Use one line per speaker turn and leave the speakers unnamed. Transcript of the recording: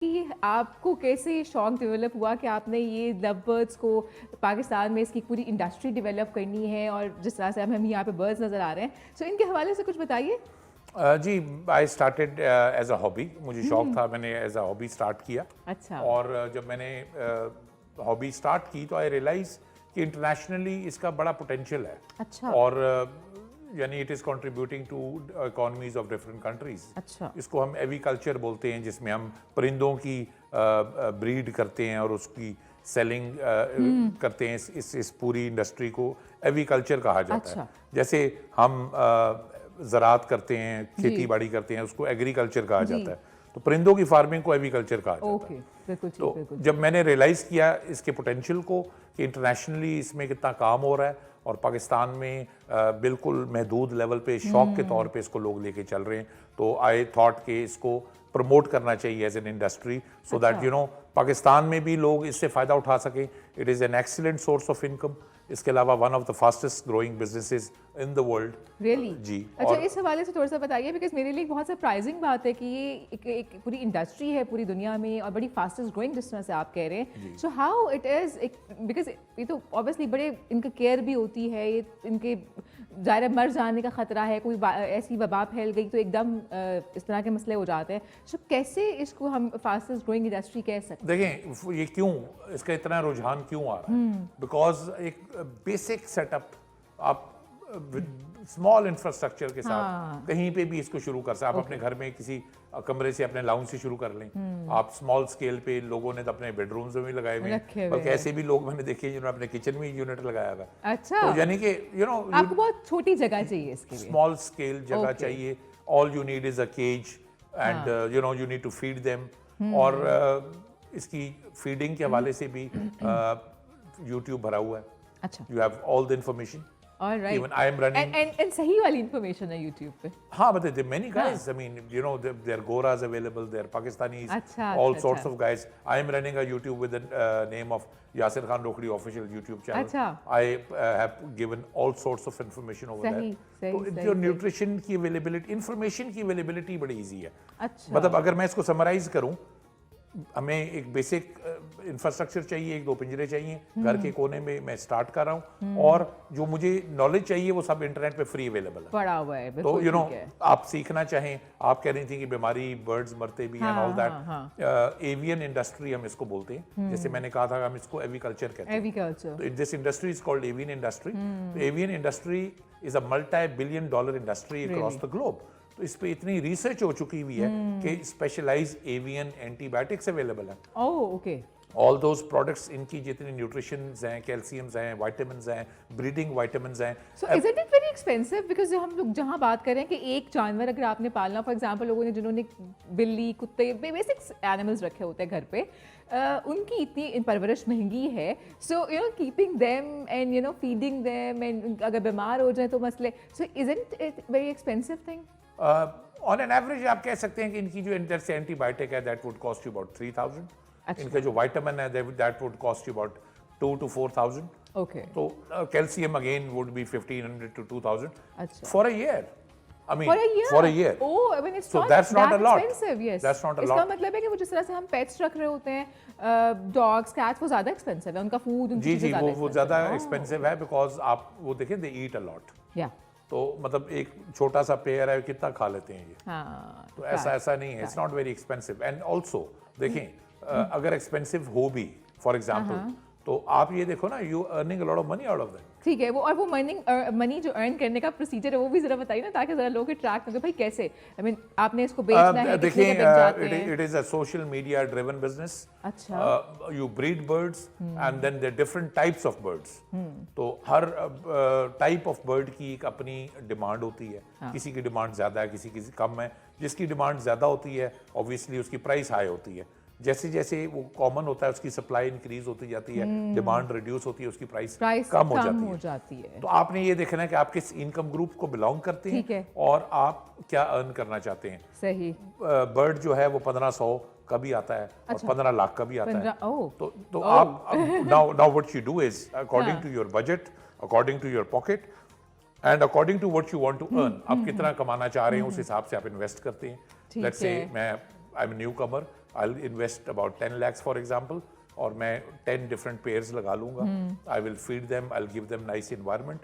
कि आपको कैसे शौक डेवलप हुआ कि आपने ये लव बर्ड्स को पाकिस्तान में इसकी पूरी इंडस्ट्री डेवलप करनी है, और जिस तरह से हम यहाँ पे बर्ड्स नज़र आ रहे हैं, सो इनके हवाले से कुछ बताइए।
जी, I started as a hobby, मुझे शौक था, मैंने एज अ हॉबी स्टार्ट किया।
अच्छा।
और जब मैंने हॉबी स्टार्ट की तो आई रियलाइज कि इंटरनेशनली इसका बड़ा पोटेंशियल है।
अच्छा।
और यानी it is contributing to economies of different countries.
अच्छा।
इसको हम एविकल्चर बोलते हैं, जिसमें हम परिंदों की ब्रीड करते हैं और उसकी सेलिंग करते हैं। इस पूरी इंडस्ट्री को एविकल्चर कहा जाता है। जैसे हम ज़राअत करते हैं, खेती बाड़ी करते हैं, उसको एग्रीकल्चर कहा जाता है। तो परिंदों की फार्मिंग को एविकल्चर कहा जाता है।
बिल्कुल
तो
बिल्कुल।
जब मैंने रियलाइज़ किया इसके पोटेंशियल को कि इंटरनेशनली इसमें कितना काम हो रहा है, और पाकिस्तान में बिल्कुल महदूद लेवल पे शौक के तौर पे इसको लोग लेके चल रहे हैं, तो आई थॉट कि इसको प्रमोट करना चाहिए as an industry, so that you know Pakistan में भी लोग इससे फ़ायदा उठा सकें। It is an excellent source of income. इसके अलावा one of the fastest growing businesses in the world.
Really?
जी।
अच्छा, इस हवाले से थोड़ा सा बताइए, बिकॉज मेरे लिए बहुत सरप्राइजिंग बात है कि ये एक पूरी इंडस्ट्री है पूरी दुनिया में और बड़ी फास्टेस्ट ग्रोइंग, जिस तरह से आप कह रहे हैं। So how it is, because ये तो ऑब्वियसली बड़े इनका केयर भी होती है, ये इनके ज़ाहिर मर जाने का ख़तरा है, कोई ऐसी वबा फैल गई तो एकदम इस तरह के मसले हो जाते हैं। सो कैसे इसको हम फास्टेस्ट ग्रोइंग इंडस्ट्री कह सकते हैं?
देखें, ये क्यों, इसका इतना रुझान क्यों आ रहा है? बिकॉज एक बेसिक सेटअप आप स्मॉल इंफ्रास्ट्रक्चर के साथ कहीं पे भी इसको शुरू कर सकते। आप अपने घर में किसी कमरे से, अपने लाउंज से शुरू कर लें। आप स्मॉल स्केल पे, लोगों ने तो अपने बेडरूम्स में भी लगाए हुए हैं, बल्कि ऐसे भी लोग मैंने देखे जिन्होंने अपने किचन में यूनिट लगाया हुआ है।
अच्छा।
तो यानी कि यू नो
आपको बहुत छोटी जगह चाहिए इसके लिए,
स्मॉल स्केल जगह चाहिए। All you need is a cage and you know you need to feed them. और इसकी फीडिंग के हवाले से भी यूट्यूब भरा हुआ है।
अच्छा।
You have all the information.
All right.
Even I am running.
And सही वाली information है YouTube पे।
हाँ, but there are many guys. I mean, you know, there are Goras available. There are Pakistanis. All sorts of guys. I am running a YouTube with the name of Yasir Khan Rokhdi official YouTube channel.
अच्छा।
I have given all sorts of information over there. तो जो nutrition की availability, information की availability बड़ी easy है।
अच्छा।
मतलब अगर मैं इसको summarize करूँ, हमें एक बेसिक इंफ्रास्ट्रक्चर चाहिए, एक दो पिंजरे चाहिए, घर के कोने में मैं स्टार्ट कर रहा हूँ, और जो मुझे नॉलेज चाहिए वो सब इंटरनेट पे फ्री अवेलेबल है,
पड़ा हुआ है।
तो यू नो आप सीखना चाहें, आप कह रही थी कि बीमारी, बर्ड्स मरते भी हैं, ऑल दैट। एवियन इंडस्ट्री हम इसको बोलते हैं। जैसे मैंने कहा था, हम इसको एविकल्चर कहते हैं।
एविकल्चर।
तो this industry is called avian industry. Avian industry is a multi-billion dollar industry across the globe. तो इस पे इतनी रिसर्च हो चुकी हुई है कि स्पेशलाइज एवियन एंटीबायोटिक्स अवेलेबल है।
ओह, ओके।
ऑल दोज प्रोडक्ट्स, इनकी जितनी न्यूट्रिशंस हैं, कैल्शियम्स हैं, विटामिन्स हैं, ब्रीडिंग विटामिन्स हैं।
सो isn't it very expensive? Because हम लोग जहाँ बात करें कि एक जानवर अगर आपने पालना, फॉर एग्जांपल लोगों ने जिन्होंने बिल्ली, कुत्ते, बेसिक एनिमल्स रखे होते हैं घर पे, उनकी इतनी परवरिश महंगी है। So you know keeping them and you no feeding them, and अगर बीमार हो जाए तो मसले। सो isn't it very expensive thing?
On an average आप कह सकते हैं कि इनकी जो जैसे एंटीबायोटिक है, that would cost you about 3000। इनका जो विटामिन है, that would cost you about 2 to 4000।
Okay.
तो calcium again would be 1500 to 2000
अच्छा,
for a year. I mean,
for a year.
Oh,
I mean, it's
so
not
that's not
that
a lot.
expensive. Yes.
That's not a
इसका
lot.
मतलब है कि वो जिस तरह से हम पेट्स रख रहे होते हैं, डॉग्स, कैट्स, वो ज़्यादा एक्सपेंसिव है, उनका फूड, उनकी
जी, वो ज़्यादा
expensive
एक्सपेंसिव है, बिकॉज आप वो देखें, दे ईट अ लॉट।
या
तो मतलब एक छोटा सा पेयर है, कितना खा लेते हैं ये।
हाँ,
तो ऐसा नहीं है, it's not very expensive. And also देखें, अगर एक्सपेंसिव हो भी, फॉर एग्जाम्पल, तो आप ये देखो ना, you earning a lot of money out of that.
ठीक है, वो और वो मनी जो अर्न करने का प्रोसीजर है वो भी जरा बताइए ना, ताकि जरा लोग ट्रैक करें भाई कैसे। आई मीन आपने इसको बेचना है,
देखिए,
कितने का बिक जाते हैं?
It is a social media driven business.
अच्छा।
You breed birds and then there different types of birds. तो हर टाइप ऑफ बर्ड की एक अपनी डिमांड होती है। किसी की डिमांड ज्यादा है, किसी की कम है। जिसकी डिमांड ज्यादा होती है, ऑब्वियसली उसकी प्राइस हाई होती है। जैसे जैसे वो कॉमन होता है, उसकी सप्लाई इंक्रीज होती जाती है, डिमांड रिड्यूस होती है, उसकी प्राइस कम हो जाती है। तो आपने ये देखना है कि आप किस इनकम ग्रुप को बिलोंग करते हैं और आप क्या अर्न करना चाहते हैं।
सही।
बर्ड जो है वो 1500 का भी आता है, और 15 लाख का भी आता है। तो आप now what you do is, according to your budget, according to your pocket and according to what you want to earn, आप कितना कमाना चाह रहे हैं, उस हिसाब से आप इन्वेस्ट करते हैं। लेट्स से मैं I am new Qamar, I will invest about 10 lakhs for example, और मैं 10 डिफरेंट पेयर्स लगा लूंगा. I will feed them, I will give them nice environment,